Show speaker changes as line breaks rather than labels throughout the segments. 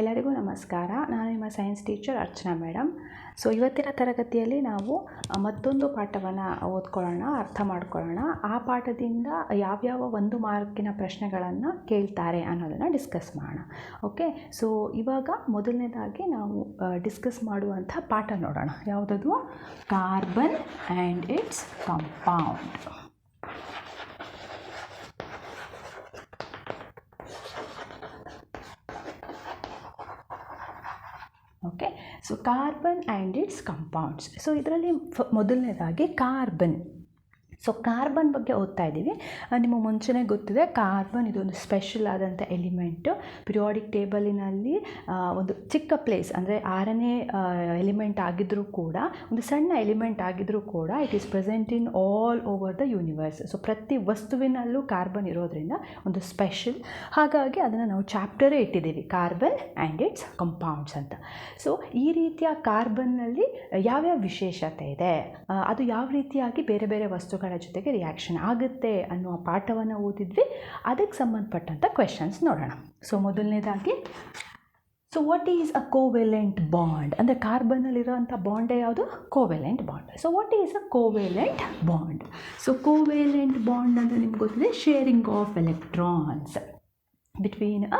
ಎಲ್ಲರಿಗೂ ನಮಸ್ಕಾರ. ನಾನು ನಿಮ್ಮ science teacher Archana madam. So ಇವತ್ತಿನ ತರಗತಿಯಲ್ಲಿ ನಾವು ಮತ್ತೊಂದು ಪಾಠವನ್ನು ಓದ್ಕೊಳ್ಳೋಣ, ಅರ್ಥ ಮಾಡ್ಕೊಳ್ಳೋಣ. ಆ ಪಾಠದಿಂದ ಯಾವ್ಯಾವ 1 ಮಾರ್ಕಿನ ಪ್ರಶ್ನೆಗಳನ್ನು ಕೇಳ್ತಾರೆ ಅನ್ನೋದನ್ನು ಡಿಸ್ಕಸ್ ಮಾಡೋಣ. ಓಕೆ, ಸೊ ಇವಾಗ ಮೊದಲನೇದಾಗಿ ನಾವು ಡಿಸ್ಕಸ್ ಮಾಡುವಂಥ ಪಾಠ ನೋಡೋಣ. ಯಾವುದದು? Carbon and it's compound. Okay, so carbon and it's compounds. So ಇದರಲ್ಲಿ ಮೊದಲನೇದಾಗಿ ಕಾರ್ಬನ್. ಸೊ ಕಾರ್ಬನ್ ಬಗ್ಗೆ ಓದ್ತಾ ಇದ್ದೀವಿ. ನಿಮಗೆ ಮುಂಚೆನೇ ಗೊತ್ತಿದೆ, ಕಾರ್ಬನ್ ಇದೊಂದು ಸ್ಪೆಷಲ್ ಆದಂಥ ಎಲಿಮೆಂಟು. ಪಿರಿಯಾಡಿಕ್ ಟೇಬಲಿನಲ್ಲಿ ಒಂದು ಚಿಕ್ಕ ಪ್ಲೇಸ್, ಅಂದರೆ 6ನೇ ಎಲಿಮೆಂಟ್ ಆಗಿದ್ದರೂ ಕೂಡ, ಒಂದು ಸಣ್ಣ ಎಲಿಮೆಂಟ್ ಆಗಿದ್ದರೂ ಕೂಡ it is present in all over the universe. So ಪ್ರತಿ ವಸ್ತುವಿನಲ್ಲೂ ಕಾರ್ಬನ್ ಇರೋದ್ರಿಂದ ಒಂದು ಸ್ಪೆಷಲ್. ಹಾಗಾಗಿ ಅದನ್ನು ನಾವು ಚಾಪ್ಟರೇ ಇಟ್ಟಿದ್ದೀವಿ, ಕಾರ್ಬನ್ ಆ್ಯಂಡ್ ಇಟ್ಸ್ ಕಂಪೌಂಡ್ಸ್ ಅಂತ. ಸೊ ಈ ರೀತಿಯ ಕಾರ್ಬನ್ನಲ್ಲಿ ಯಾವ್ಯಾವ ವಿಶೇಷತೆ ಇದೆ, ಅದು ಯಾವ ರೀತಿಯಾಗಿ ಬೇರೆ ಬೇರೆ ವಸ್ತುಗಳ ಜೊತೆಗೆ ರಿಯಾಕ್ಷನ್ ಆಗುತ್ತೆ ಅನ್ನುವ ಪಾಠವನ್ನು ಓದಿದ್ವಿ. ಅದಕ್ಕೆ ಸಂಬಂಧಪಟ್ಟಂಥ ಕ್ವೆಶನ್ಸ್ ನೋಡೋಣ. ಸೊ ಮೊದಲನೇದಾಗಿ, so what is a covalent bond? ಅಂದರೆ ಕಾರ್ಬನ್ನಲ್ಲಿರೋಂಥ ಬಾಂಡೇ ಯಾವುದು? Covalent bond. So what is a covalent bond? So covalent bond ಅಂದರೆ ನಿಮ್ಗೆ ಗೊತ್ತಿದೆ, sharing of electrons between a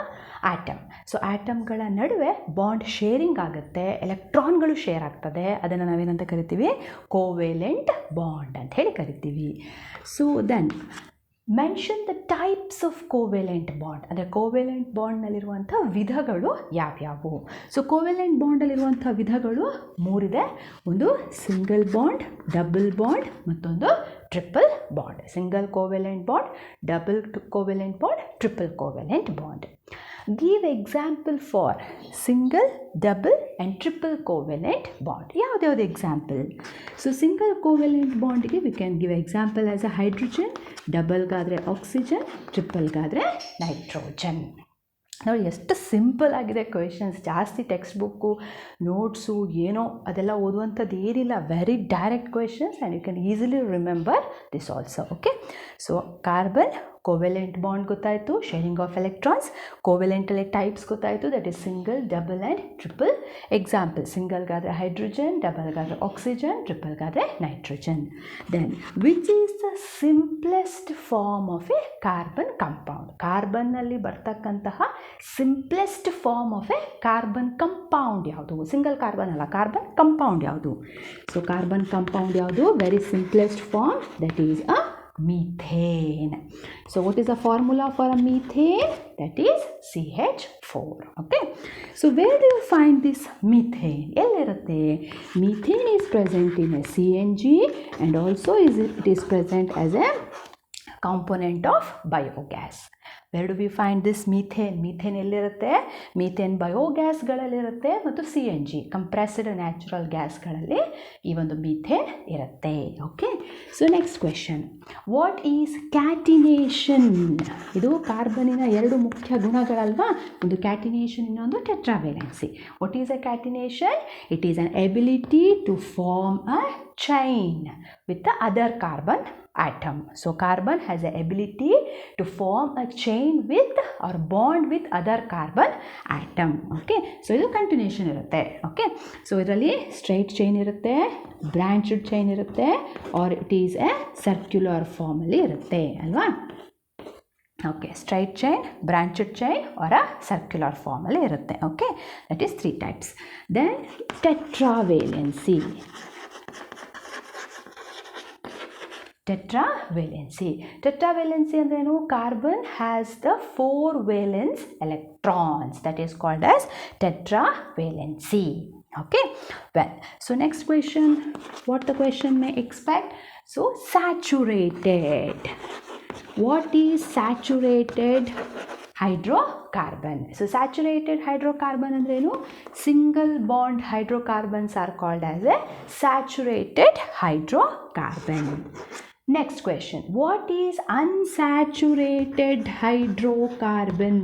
atom. So ಆಟಮ್ಗಳ ನಡುವೆ ಬಾಂಡ್ ಶೇರಿಂಗ್ ಆಗುತ್ತೆ, ಎಲೆಕ್ಟ್ರಾನ್ಗಳು ಶೇರ್ ಆಗ್ತದೆ. ಅದನ್ನು ನಾವೇನಂತ ಕರಿತೀವಿ? ಕೋವೆಲೆಂಟ್ ಬಾಂಡ್ ಅಂತ ಹೇಳಿ ಕರಿತೀವಿ. So then mention the types of covalent bond. ಅಂದರೆ ಕೋವೆಲೆಂಟ್ ಬಾಂಡ್ನಲ್ಲಿರುವಂಥ ವಿಧಗಳು ಯಾವ್ಯಾವು? ಸೊ ಕೋವೆಲೆಂಟ್ ಬಾಂಡಲ್ಲಿರುವಂಥ ವಿಧಗಳು 3 ಇದೆ. ಒಂದು ಸಿಂಗಲ್ ಬಾಂಡ್, ಡಬಲ್ ಬಾಂಡ್, ಮತ್ತೊಂದು triple bond. Single covalent bond, double covalent bond, triple covalent bond. Give example for single, double and triple covalent bond. ಯಾವುದ್ಯಾವುದು ಎಕ್ಸಾಂಪಲ್? ಸೊ ಸಿಂಗಲ್ ಕೋವೆಲೆಂಟ್ ಬಾಂಡಿಗೆ we can give example as a hydrogen, ಡಬಲ್ಗಾದರೆ oxygen, ಟ್ರಿಪಲ್ಗಾದರೆ nitrogen. ನೋಡಿ ಎಷ್ಟು simple ಆಗಿದೆ questions. ಜಾಸ್ತಿ text book, notes ಏನೋ ಅದೆಲ್ಲ ಓದುವಂಥದ್ದು ಏನಿಲ್ಲ. Very direct questions and you can easily remember this also. Okay, so carbon covalent bond ಗೊತ್ತಾಯಿತು, ಶೇರಿಂಗ್ ಆಫ್ ಎಲೆಕ್ಟ್ರಾನ್ಸ್. ಕೋವೆಲೆಂಟಲ್ಲಿ ಟೈಪ್ಸ್ ಗೊತ್ತಾಯಿತು, that is single, double and triple. Example, ಸಿಂಗಲ್ಗಾದರೆ ಹೈಡ್ರೋಜನ್, ಡಬಲ್ಗಾದರೆ ಆಕ್ಸಿಜನ್, ಟ್ರಿಪಲ್ಗಾದರೆ nitrogen. Then which is the simplest form of a carbon compound? ಕಾರ್ಬನ್ನಲ್ಲಿ ಬರ್ತಕ್ಕಂತಹ simplest form of a carbon compound ಯಾವುದು? Single carbon ಅಲ್ಲ, carbon compound ಯಾವುದು? So carbon compound ಯಾವುದು? Very simplest form, that is a methane. So what is the formula for a methane? That is CH4. Okay, so where do you find this methane? Ellirate. Methane is present in a CNG and also it is present as a component of biogas. Where do we find this methane? Methane ಎಲ್ಲಿರುತ್ತೆ? Methane ಬಯೋಗ್ಯಾಸ್ಗಳಲ್ಲಿರುತ್ತೆ ಮತ್ತು CNG compressed natural ಗ್ಯಾಸ್ಗಳಲ್ಲಿ ಈ ಒಂದು methane ಇರುತ್ತೆ. Okay, so next question, what is catenation? ಇದು ಕಾರ್ಬನಿನ 2 ಮುಖ್ಯ ಗುಣಗಳಲ್ವಾ, ಒಂದು ಕ್ಯಾಟಿನೇಷನ್, ಇನ್ನೊಂದು tetravalency. What is a catenation? It is an ability to form a chain with the other carbon atom. So carbon has the ability to form a chain with or bond with other carbon atom. Okay, so ಇದು continuation ಇರುತ್ತೆ. Okay, so ಇದರಲ್ಲಿ straight chain ಇರುತ್ತೆ, branched chain ಇರುತ್ತೆ, or it is a circular ಫಾರ್ಮಲ್ಲಿ ಇರುತ್ತೆ ಅಲ್ವಾ? Okay, straight chain, branched chain or a circular ಫಾರ್ಮಲ್ಲಿ ಇರುತ್ತೆ. Okay, that is 3 types. Then tetravalency. Tetravalency. Tetravalency ಅಂದ್ರೇನು? Carbon has the 4 valence electrons, that is called as tetravalency. Okay, well, so next question, what the question may expect? So saturated. What is saturated hydrocarbon? So saturated hydrocarbon ಅಂದ್ರೇನು? Single bond hydrocarbons are called as a saturated hydrocarbon. Next question, what is unsaturated hydrocarbon?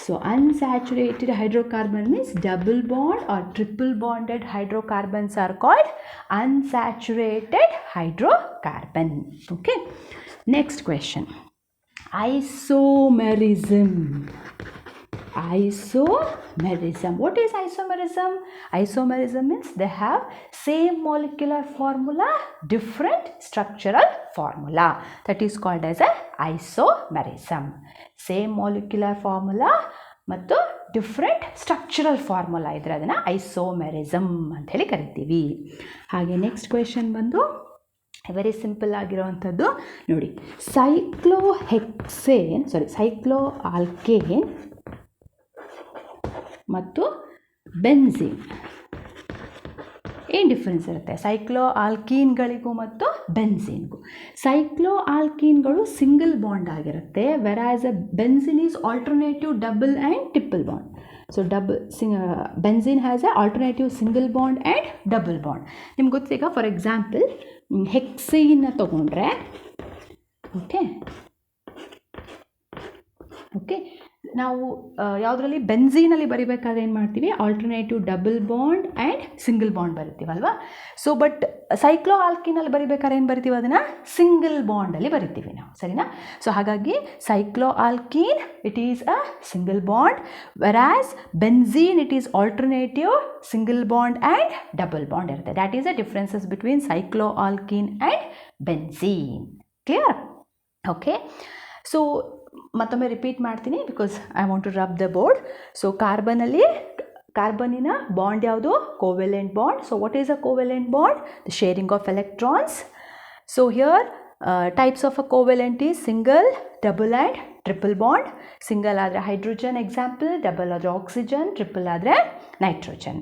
So unsaturated hydrocarbon means double bond or triple bonded hydrocarbons are called unsaturated hydrocarbon. Okay, next question, isomerism. Isomerism. What is isomerism? Isomerism means they have same molecular formula, different structural formula. That is called as a isomerism. Same molecular formula ಮತ್ತು different structural formula ಇದ್ರೆ ಅದನ್ನು isomerism ಅಂಥೇಳಿ ಕರಿತೀವಿ. ಹಾಗೆ next question ಬಂದು very simple ಆಗಿರೋವಂಥದ್ದು ನೋಡಿ, cycloalkane ಮತ್ತು ಬೆನ್ಝೀನ್ ಏನು ಡಿಫ್ರೆನ್ಸ್ ಇರುತ್ತೆ ಸೈಕ್ಲೋ ಆಲ್ಕೀನ್ಗಳಿಗೂ ಮತ್ತು ಬೆನ್ಝೀನ್ಗೂ? ಸೈಕ್ಲೋ ಆಲ್ಕೀನ್ಗಳು ಸಿಂಗಲ್ ಬಾಂಡ್ ಆಗಿರುತ್ತೆ, whereas a benzene is alternative double and triple bond. So benzene has a alternative single bond and double bond. ನಿಮ್ಗೆ ಗೊತ್ತೀಗ ಫಾರ್ ಎಕ್ಸಾಂಪಲ್ ಹೆಕ್ಸೇನ್ನ ತೊಗೊಂಡ್ರೆ ಓಕೆ ನಾವು ಯಾವುದರಲ್ಲಿ ಬೆನ್ಝೀನಲ್ಲಿ ಬರಿಬೇಕಾದ್ರೆ ಏನು ಮಾಡ್ತೀವಿ, alternative double bond and single bond ಬರಿತೀವಲ್ವಾ. ಸೊ ಬಟ್ ಸೈಕ್ಲೋ ಆಲ್ಕಿನಲ್ಲಿ ಬರಿಬೇಕಾದ್ರೆ ಏನು ಬರಿತೀವಿ, ಅದನ್ನು ಸಿಂಗಲ್ ಬಾಂಡಲ್ಲಿ ಬರಿತೀವಿ ನಾವು, ಸರಿನಾ? ಸೊ ಹಾಗಾಗಿ cycloalkene it is a single bond, whereas benzene it is alternative single bond and double bond ಇರುತ್ತೆ. That is a differences between cycloalkene and benzene. Clear? Okay. So ಮತ್ತೊಮ್ಮೆ repeat ಮಾಡ್ತೀನಿ because I want to rub the board. So ಕಾರ್ಬನಿನ bond ಯಾವುದು? Covalent bond. So what is a covalent bond? The sharing of electrons. So here types of a covalent is single, double and triple bond. Single ಆದರೆ hydrogen example, double ಆದರೆ oxygen, triple ಆದರೆ nitrogen.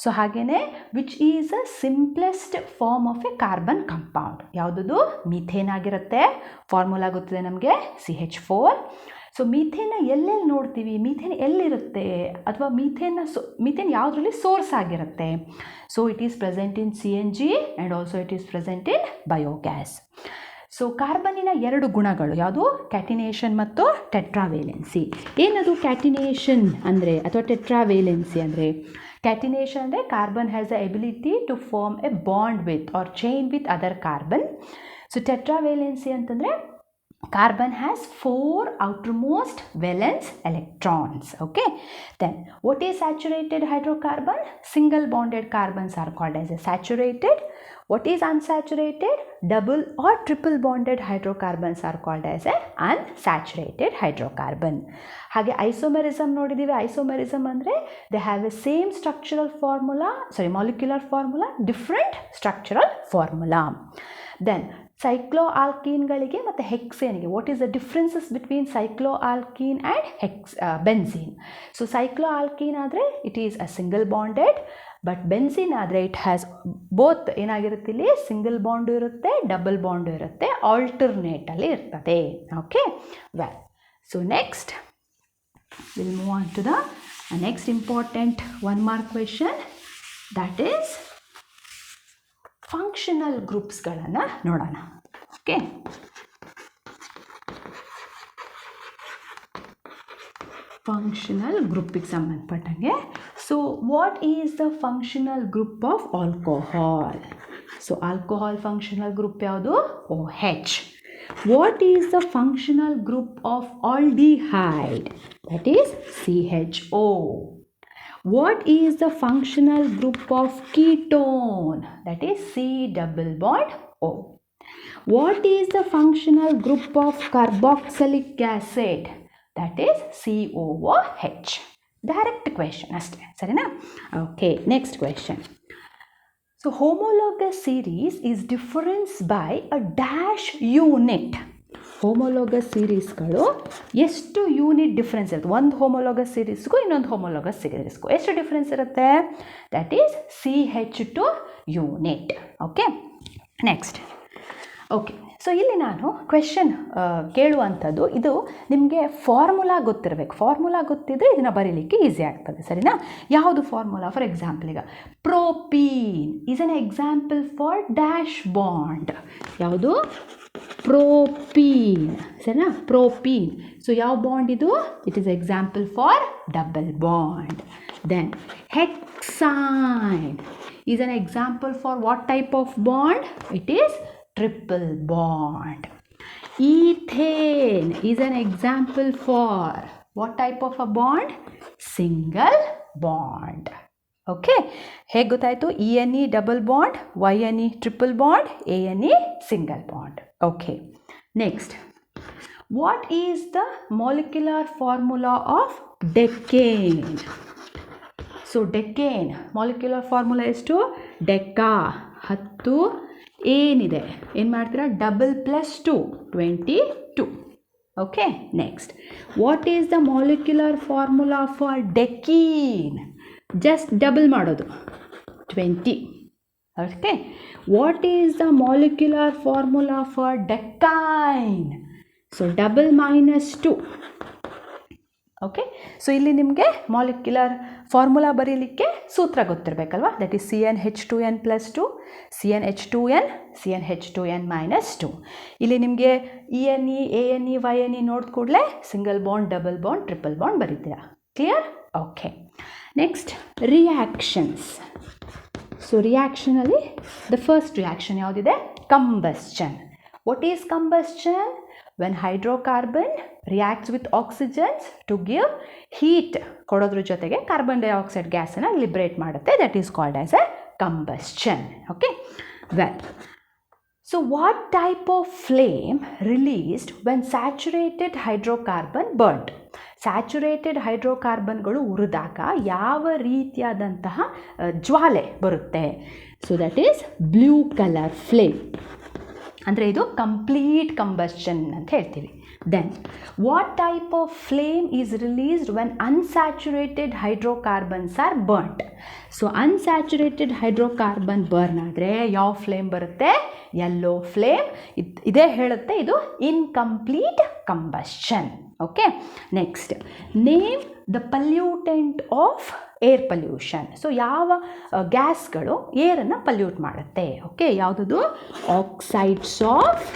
So ಹಾಗೆಯೇ which is a simplest form of a carbon compound? ಯಾವುದದು? Methane ಆಗಿರುತ್ತೆ. Formula ಗೊತ್ತಿದೆ ನಮಗೆ, CH4. So ಮೀಥೇನ್ನ ಎಲ್ಲೆಲ್ಲಿ ನೋಡ್ತೀವಿ, ಮೀಥೇನ್ ಎಲ್ಲಿರುತ್ತೆ, ಅಥವಾ ಮೀಥೇನ್ ಯಾವುದರಲ್ಲಿ ಸೋರ್ಸ್ ಆಗಿರುತ್ತೆ? So it is present in CNG and also it is present in biogas. So ಕಾರ್ಬನ್ನಿನ ಎರಡು ಗುಣಗಳು ಯಾವುದು? ಕ್ಯಾಟಿನೇಷನ್ ಮತ್ತು ಟೆಟ್ರಾವೇಲೆನ್ಸಿ. ಏನದು ಕ್ಯಾಟಿನೇಷನ್ ಅಂದರೆ ಅಥವಾ ಟೆಟ್ರಾವೇಲೆನ್ಸಿ ಅಂದರೆ? ಕ್ಯಾಟಿನೇಷನ್ ಅಂದರೆ carbon has the ability to form a bond with or chain with other carbon. So tetravalency ಅಂತಂದರೆ carbon has 4 outermost valence electrons. Okay, then what is saturated hydrocarbon? Single bonded carbons are called as a saturated. What is unsaturated? Double or triple bonded hydrocarbons are called as a unsaturated hydrocarbon. ಹಾಗೆ isomerism ನೋಡಿದ್ದೀವಿ. Isomerism ಅಂದರೆ they have a same molecular formula, different structural formula. Then ಸೈಕ್ಲೋ ಆಲ್ಕೀನ್ಗಳಿಗೆ ಮತ್ತು ಹೆಕ್ಸೇನ್ಗೆ what is the differences between cycloalkene and benzene? So cycloalkene ಆದರೆ it is a single bonded, but benzene ಆದರೆ it has both ಏನಾಗಿರುತ್ತೆ, ಇಲ್ಲಿ single bond ಇರುತ್ತೆ, double bond ಇರುತ್ತೆ, ಆಲ್ಟರ್ನೇಟಲ್ಲಿ ಇರ್ತದೆ. Okay, well, so next will move on to the next important 1 mark question, that is functional ಗ್ರೂಪ್ಸ್ಗಳನ್ನು ನೋಡೋಣ. ಓಕೆ, ಫಂಕ್ಷನಲ್ ಗ್ರೂಪಿಗೆ ಸಂಬಂಧಪಟ್ಟಂಗೆ. So what is the functional group of alcohol? So alcohol functional group ಯಾವುದು? OH. What is the functional group of aldehyde? That is CHO. What is the functional group of ketone? That is C+O. What is the functional group of carboxylic acid? That is COOH. Direct question ಅಷ್ಟೇ, ಸರಿನಾ? Okay, next question. So homologous series is difference by a dash unit. Homologous ಸೀರೀಸ್ಗಳು ಎಷ್ಟು unit difference ಇರುತ್ತೆ? ಒಂದು homologous ಸೀರೀಸ್ಗೂ ಇನ್ನೊಂದು homologous ಸೀರೀಸ್ಗೂ ಎಷ್ಟು difference ಇರುತ್ತೆ? That is CH2 unit. Okay, next. Okay, so ಇಲ್ಲಿ ನಾನು ಕ್ವೆಶನ್ ಕೇಳುವಂಥದ್ದು, ಇದು ನಿಮಗೆ ಫಾರ್ಮುಲಾ ಗೊತ್ತಿರಬೇಕು. ಫಾರ್ಮುಲಾ ಗೊತ್ತಿದ್ದರೆ ಇದನ್ನು ಬರೀಲಿಕ್ಕೆ ಈಸಿ ಆಗ್ತದೆ, ಸರಿನಾ? ಯಾವುದು ಫಾರ್ಮುಲಾ? ಫಾರ್ ಎಕ್ಸಾಂಪಲ್ ಈಗ propene is an example for dash bond. ಯಾವುದು? ಪ್ರೋಪೀನ್, ಸರಿನಾ? ಪ್ರೋಪೀನ್. ಸೊ ಯಾವ ಬಾಂಡ್ ಇದು? It is example for double bond. Then hexyne is an example for what type of bond? It is triple bond. Ethane is an example for what type of a bond? Single bond. Okay, ಹೇಗೆ ಗೊತ್ತಾಯಿತು? ENE double bond, YNE triple bond, ANE single bond. Okay, next, what is the molecular formula of decane? So decane molecular formula ಎಷ್ಟು? Deca 10 ಏನಿದೆ ಏನು ಮಾಡ್ತೀರಾ? Double plus 2 22. Okay, next, what is the molecular formula for decene? Just double ಮಾಡೋದು 20. Okay, what is the molecular formula for decyne? So double minus 2. Okay, so ಇಲ್ಲಿ ನಿಮಗೆ molecular formula ಬರೀಲಿಕ್ಕೆ ಸೂತ್ರ ಗೊತ್ತಿರಬೇಕಲ್ವಾ? That is CnH2n + 2, CnH2n, CnH2n - 2. ಇಲ್ಲಿ ನಿಮಗೆ ENE, ANE, YNE ನೋಡಿದ ಕೂಡಲೇ single bond, double bond, triple bond ಬರೀತೀರಾ. Clear? Okay, next, reactions. So ರಿಯಾಕ್ಷನಲ್ಲಿ ದ ಫಸ್ಟ್ ರಿಯಾಕ್ಷನ್ ಯಾವುದಿದೆ? Combustion. What is combustion? when hydrocarbon reacts with oxygens to give heat ಕೊಡೋದ್ರ ಜೊತೆಗೆ carbon dioxide ಗ್ಯಾಸನ್ನು liberate ಮಾಡುತ್ತೆ. That is called as a combustion. Okay, well, so what type of flame released when saturated hydrocarbon burned? Saturated ಹೈಡ್ರೋಕಾರ್ಬನ್ಗಳು ಉರಿದಾಗ ಯಾವ ರೀತಿಯಾದಂತಹ ಜ್ವಾಲೆ ಬರುತ್ತೆ? So that is blue colour flame. ಅಂದರೆ ಇದು ಕಂಪ್ಲೀಟ್ ಕಂಬಸ್ಚನ್ ಅಂತ ಹೇಳ್ತೀವಿ. Then what type of flame is released when unsaturated hydrocarbons are burned? So unsaturated hydrocarbon burn ಆದರೆ ಯಾವ ಫ್ಲೇಮ್ ಬರುತ್ತೆ? Yellow flame. ಇದೇ ಹೇಳುತ್ತೆ ಇದು incomplete combustion. Okay, next, name the pollutant of air pollution. So ಯಾವ ಗ್ಯಾಸ್ಗಳು ಏರನ್ನು ಪಲ್ಯೂಟ್ ಮಾಡುತ್ತೆ? ಓಕೆ, ಯಾವುದದು? Oxides of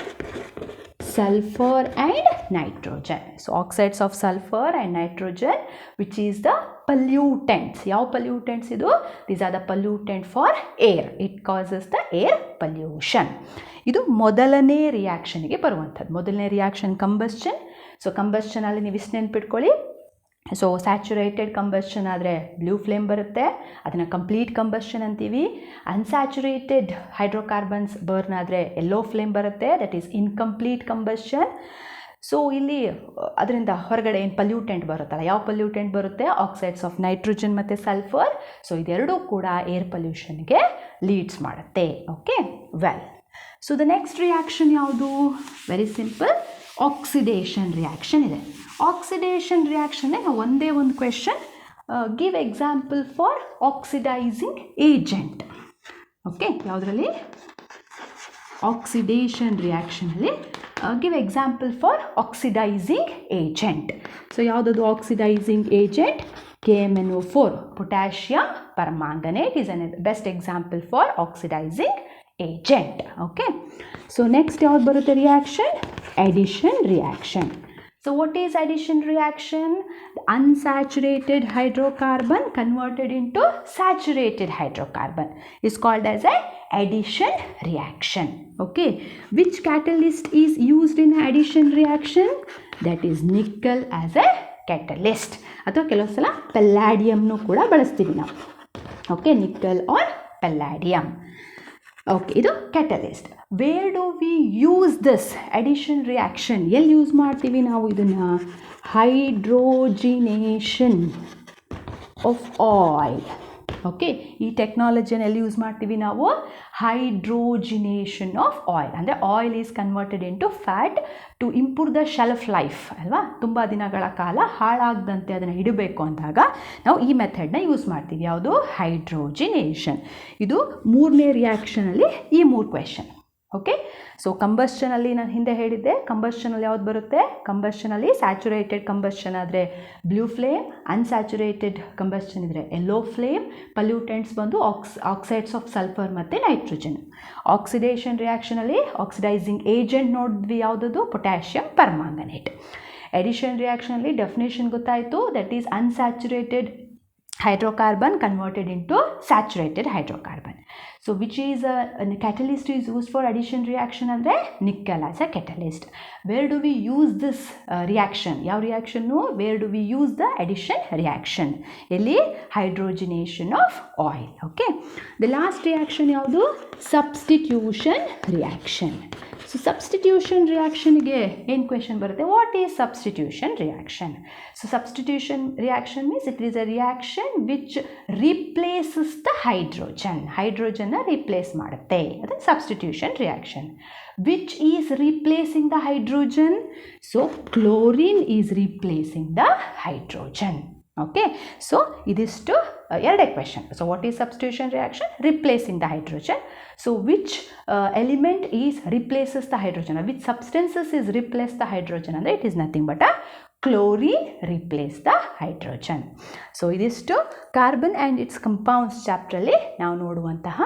sulphur and nitrogen. So oxides of sulphur and nitrogen which is the pollutants. ಯಾವ ಪಲ್ಯೂಟೆಂಟ್ಸ್ ಇದು? These are the pollutant for air. It causes the air pollution. ಇದು ಮೊದಲನೇ ರಿಯಾಕ್ಷನ್ಗೆ ಬರುವಂಥದ್ದು. ಮೊದಲನೇ ರಿಯಾಕ್ಷನ್ ಕಂಬಸ್ಚನ್. ಸೊ ಕಂಬಸ್ಚನಲ್ಲಿ ನೀವು ಇಷ್ಟು ನೆನ್ಪಿಟ್ಕೊಳ್ಳಿ. ಸೊ ಸ್ಯಾಚುರೇಟೆಡ್ ಕಂಬಸ್ಚನ್ ಆದರೆ ಬ್ಲೂ ಫ್ಲೇಮ್ ಬರುತ್ತೆ, ಅದನ್ನು ಕಂಪ್ಲೀಟ್ ಕಂಬಸ್ಚನ್ ಅಂತೀವಿ. ಅನ್ಸ್ಯಾಚುರೇಟೆಡ್ ಹೈಡ್ರೋಕಾರ್ಬನ್ಸ್ ಬರ್ನ್ ಆದರೆ ಯೆಲ್ಲೋ ಫ್ಲೇಮ್ ಬರುತ್ತೆ, that is incomplete combustion. So ಇಲ್ಲಿ ಅದರಿಂದ ಹೊರಗಡೆ ಏನು ಪಲ್ಯೂಟೆಂಟ್ ಬರುತ್ತಲ್ಲ, ಯಾವ ಪಲ್ಯೂಟೆಂಟ್ ಬರುತ್ತೆ? ಆಕ್ಸೈಡ್ಸ್ ಆಫ್ ನೈಟ್ರೋಜನ್ ಮತ್ತು ಸಲ್ಫರ್. ಸೊ ಇದೆರಡೂ ಕೂಡ ಏರ್ ಪಲ್ಯೂಷನ್ಗೆ ಲೀಡ್ಸ್ ಮಾಡುತ್ತೆ. Okay, well, so the next reaction ಯಾವುದು? ವೆರಿ ಸಿಂಪಲ್, ಆಕ್ಸಿಡೇಷನ್ ರಿಯಾಕ್ಷನ್ ಇದೆ. ಆಕ್ಸಿಡೇಷನ್ ರಿಯಾಕ್ಷನ್ನೇ ನಾವು ಒಂದೇ ಒಂದು question, give example for oxidising agent. Okay, ಯಾವುದರಲ್ಲಿ? ಆಕ್ಸಿಡೇಷನ್ ರಿಯಾಕ್ಷನಲ್ಲಿ give example for oxidising agent. So ಯಾವುದದು oxidising agent? KMnO4, potassium permanganate is an best example for oxidizing agent. Okay, so next ಯಾವುದು ಬರುತ್ತೆ reaction? Addition reaction. So what is addition reaction? The unsaturated hydrocarbon converted into saturated hydrocarbon is called as a addition reaction. Okay, which catalyst is used in addition reaction? That is nickel as a catalyst. ಅಥವಾ ಕೆಲವು ಸಲ ಪೆಲ್ಲಾಡಿಯಮ್ನು ಕೂಡ ಬಳಸ್ತೀವಿ ನಾವು. Okay, nickel or palladium. Okay, ಇದು catalyst. Where do we use this addition reaction? ಎಲ್ಲಿ use ಮಾಡ್ತೀವಿ ನಾವು ಇದನ್ನು? ಹೈಡ್ರೋಜಿನೇಷನ್ ಆಫ್ ಆಯಿಲ್. ಓಕೆ, ಈ ಟೆಕ್ನಾಲಜಿಯನ್ನು ಎಲ್ಲಿ ಯೂಸ್ ಮಾಡ್ತೀವಿ ನಾವು? Hydrogenation of oil. ಅಂದರೆ oil is converted into fat to improve the shelf life ಅಲ್ವಾ? ತುಂಬ ದಿನಗಳ ಕಾಲ ಹಾಳಾಗದಂತೆ ಅದನ್ನು ಇಡಬೇಕು ಅಂದಾಗ ನಾವು ಈ ಮೆಥಡ್ನ ಯೂಸ್ ಮಾಡ್ತೀವಿ. ಯಾವುದು? ಹೈಡ್ರೋಜಿನೇಷನ್. ಇದು ಮೂರನೇ ರಿಯಾಕ್ಷನಲ್ಲಿ ಈ ಮೂರು ಕ್ವೆಶನ್. ಓಕೆ, ಸೊ ಕಂಬಸ್ಚನಲ್ಲಿ ನಾನು ಹಿಂದೆ ಹೇಳಿದ್ದೆ, ಕಂಬಸ್ಚನಲ್ಲಿ ಯಾವ್ದು ಬರುತ್ತೆ? ಕಂಬಸ್ಚನಲ್ಲಿ ಸ್ಯಾಚುರೇಟೆಡ್ ಕಂಬಸ್ಚನ್ ಆದರೆ ಬ್ಲೂ ಫ್ಲೇಮ್, ಅನ್ಸ್ಯಾಚುರೇಟೆಡ್ ಕಂಬಸ್ಚನ್ ಇದ್ದರೆ ಯೆಲ್ಲೋ ಫ್ಲೇಮ್, ಪಲ್ಯೂಟೆಂಟ್ಸ್ ಬಂದು ಆಕ್ಸೈಡ್ಸ್ ಆಫ್ ಸಲ್ಫರ್ ಮತ್ತು ನೈಟ್ರೋಜನ್. ಆಕ್ಸಿಡೇಷನ್ ರಿಯಾಕ್ಷನಲ್ಲಿ ಆಕ್ಸಿಡೈಸಿಂಗ್ ಏಜೆಂಟ್ ನೋಡಿದ್ವಿ, ಯಾವುದದು? Potassium permanganate. ಎಡಿಷನ್ ರಿಯಾಕ್ಷನಲ್ಲಿ ಡೆಫಿನೇಷನ್ ಗೊತ್ತಾಯಿತು, that is unsaturated hydrocarbon converted into saturated hydrocarbon. So which is a catalyst is used for addition reaction ಅಂದರೆ nickel as a catalyst. Where do we use this reaction? ಯಾವ reaction? Where do we use the addition reaction? ಎಲ್ಲಿ hydrogenation of oil. Okay. The last reaction ಯಾವುದು? Substitution reaction. So substitution reaction ಗೆ ಏನು question ಬರುತ್ತೆ? What is substitution reaction? So substitution reaction means it is a reaction which replaces the hydrogen. Hydrogen replace ಮಾಡುತ್ತೆ. ಅದು substitution reaction. Which is replacing the hydrogen? So chlorine is replacing the hydrogen. Okay, so idistu ಎರಡೇ question. So what is substitution reaction? Replacing the hydrogen. So which element is replaces the hydrogen? Which substances is replace the hydrogen? And it is nothing but a chlorine replace the hydrogen. So idistu carbon and its compounds chapter ಅಲ್ಲಿ ನಾವು ನೋಡುವಂತಹ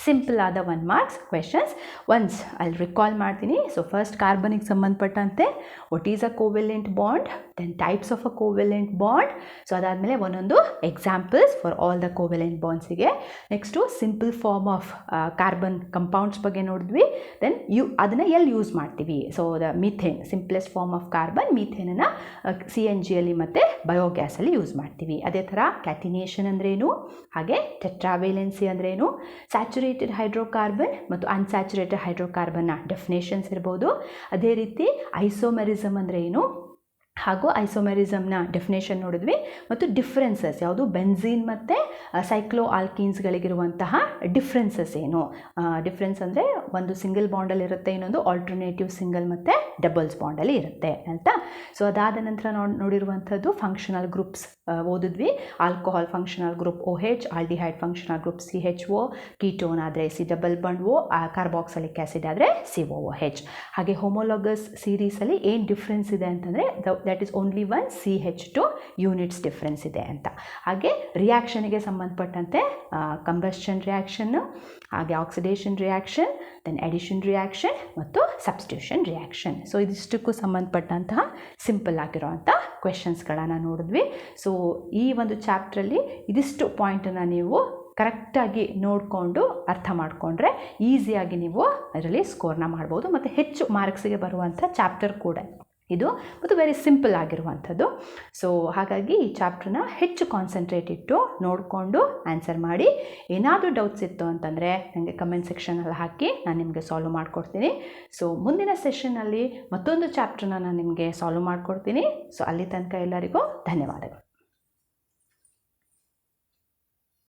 simple ಆದ 1 marks questions ones ಅಲ್ಲಿ recall ಮಾಡ್ತೀನಿ. So first ಕಾರ್ಬನಿಗೆ ಸಂಬಂಧಪಟ್ಟಂತೆ what is a covalent bond, then types of a covalent bond. So ಅದಾದಮೇಲೆ ಒಂದೊಂದು examples for all the covalent ಬಾಂಡ್ಸಿಗೆ. Next simple form of carbon compounds ಬಗ್ಗೆ ನೋಡಿದ್ವಿ. ದೆನ್ ಅದನ್ನು ಎಲ್ಲಿ ಯೂಸ್ ಮಾಡ್ತೀವಿ? So the methane, simplest form of carbon ಮೀಥೇನನ್ನು CNGಯಲ್ಲಿ ಮತ್ತು ಬಯೋಗ್ಯಾಸಲ್ಲಿ ಯೂಸ್ ಮಾಡ್ತೀವಿ. ಅದೇ ಥರ ಕ್ಯಾಟಿನೇಷನ್ ಅಂದ್ರೇನು, ಹಾಗೆ ಟೆಟ್ರಾವೇಲೆನ್ಸಿ ಅಂದ್ರೇನು, ಸ್ಯಾಚುರೇಟೆಡ್ ಹೈಡ್ರೋಕಾರ್ಬನ್ ಮತ್ತು ಅನ್ಸ್ಯಾಚುರೇಟೆಡ್ ಹೈಡ್ರೋಕಾರ್ಬನ್ನ ಡೆಫಿನೇಷನ್ಸ್ ಇರ್ಬೋದು. ಅದೇ ರೀತಿ ಐಸೋಮೆರಿಸಮ್ ಅಂದರೆ ಏನು, ಹಾಗೂ ಐಸೋಮೆರಿಸಮ್ನ ಡೆಫಿನೇಷನ್ ನೋಡಿದ್ವಿ. ಮತ್ತು ಡಿಫ್ರೆನ್ಸಸ್ ಯಾವುದು, ಬೆನ್ಝೀನ್ ಮತ್ತು ಸೈಕ್ಲೋ ಆಲ್ಕೀನ್ಸ್ಗಳಿಗಿರುವಂತಹ ಡಿಫ್ರೆನ್ಸಸ್ ಏನು. ಡಿಫ್ರೆನ್ಸ್ ಅಂದರೆ ಒಂದು ಸಿಂಗಲ್ ಬಾಂಡಲ್ಲಿ ಇರುತ್ತೆ, ಇನ್ನೊಂದು ಆಲ್ಟರ್ನೇಟಿವ್ ಸಿಂಗಲ್ ಮತ್ತು ಡಬಲ್ಸ್ ಬಾಂಡಲ್ಲಿ ಇರುತ್ತೆ ಅಂತ. ಸೊ ಅದಾದ ನಂತರ ನೋಡಿರುವಂಥದ್ದು ಫಂಕ್ಷನಲ್ ಗ್ರೂಪ್ಸ್ ಓದಿದ್ವಿ. Alcohol functional group OH, aldehyde functional group CHO, ketone ಆದರೆ C double bond O, carboxylic acid ಆದರೆ COOH. ಹಾಗೆ ಹೋಮೋಲೋಗಸ್ ಸೀರೀಸಲ್ಲಿ ಏನು ಡಿಫ್ರೆನ್ಸ್ ಇದೆ ಅಂತಂದರೆ that is only one CH2 units difference ಇದೆ ಅಂತ. ಹಾಗೆ ರಿಯಾಕ್ಷನ್ಗೆ ಸಂಬಂಧಪಟ್ಟಂತೆ ಕಂಬಸ್ಷನ್ ರಿಯಾಕ್ಷನ್ನು, ಹಾಗೆ oxidation reaction, then addition reaction ಮತ್ತು ಸಬ್ಸ್ಟಿಟ್ಯೂಷನ್ ರಿಯಾಕ್ಷನ್. ಸೊ ಇದಿಷ್ಟಕ್ಕೂ ಸಂಬಂಧಪಟ್ಟಂತಹ ಸಿಂಪಲ್ ಆಗಿರೋವಂಥ ಕ್ವೆಶನ್ಸ್ಗಳನ್ನು ನೋಡಿದ್ವಿ. ಸೊ ಈ ಒಂದು ಚಾಪ್ಟ್ರಲ್ಲಿ ಇದಿಷ್ಟು ಪಾಯಿಂಟನ್ನು ನೀವು ಕರೆಕ್ಟಾಗಿ ನೋಡಿಕೊಂಡು ಅರ್ಥ ಮಾಡಿಕೊಂಡ್ರೆ ಈಸಿಯಾಗಿ ನೀವು ಅದರಲ್ಲಿ ಸ್ಕೋರ್ನ ಮಾಡ್ಬೋದು. ಮತ್ತು ಹೆಚ್ಚು ಮಾರ್ಕ್ಸಿಗೆ ಬರುವಂಥ ಚಾಪ್ಟರ್ ಕೂಡ ಇದು, ಮತ್ತು ವೆರಿ ಸಿಂಪಲ್ ಆಗಿರುವಂಥದ್ದು. ಸೊ ಹಾಗಾಗಿ ಈ ಚಾಪ್ಟರ್ನ ಹೆಚ್ಚು ಕಾನ್ಸಂಟ್ರೇಟ್ ಇಟ್ಟು ನೋಡಿಕೊಂಡು ಆನ್ಸರ್ ಮಾಡಿ. ಏನಾದರೂ ಡೌಟ್ಸ್ ಇತ್ತು ಅಂತಂದರೆ ನನಗೆ ಕಮೆಂಟ್ ಸೆಕ್ಷನಲ್ಲಿ ಹಾಕಿ ನಾನು ನಿಮಗೆ ಸಾಲ್ವ್ ಮಾಡಿಕೊಡ್ತೀನಿ. ಸೊ ಮುಂದಿನ ಸೆಷನ್ನಲ್ಲಿ ಮತ್ತೊಂದು ಚಾಪ್ಟರ್ನ ನಾನು ನಿಮಗೆ ಸಾಲ್ವ್ ಮಾಡಿಕೊಡ್ತೀನಿ. ಸೊ ಅಲ್ಲಿ ತನಕ ಎಲ್ಲರಿಗೂ ಧನ್ಯವಾದಗಳು.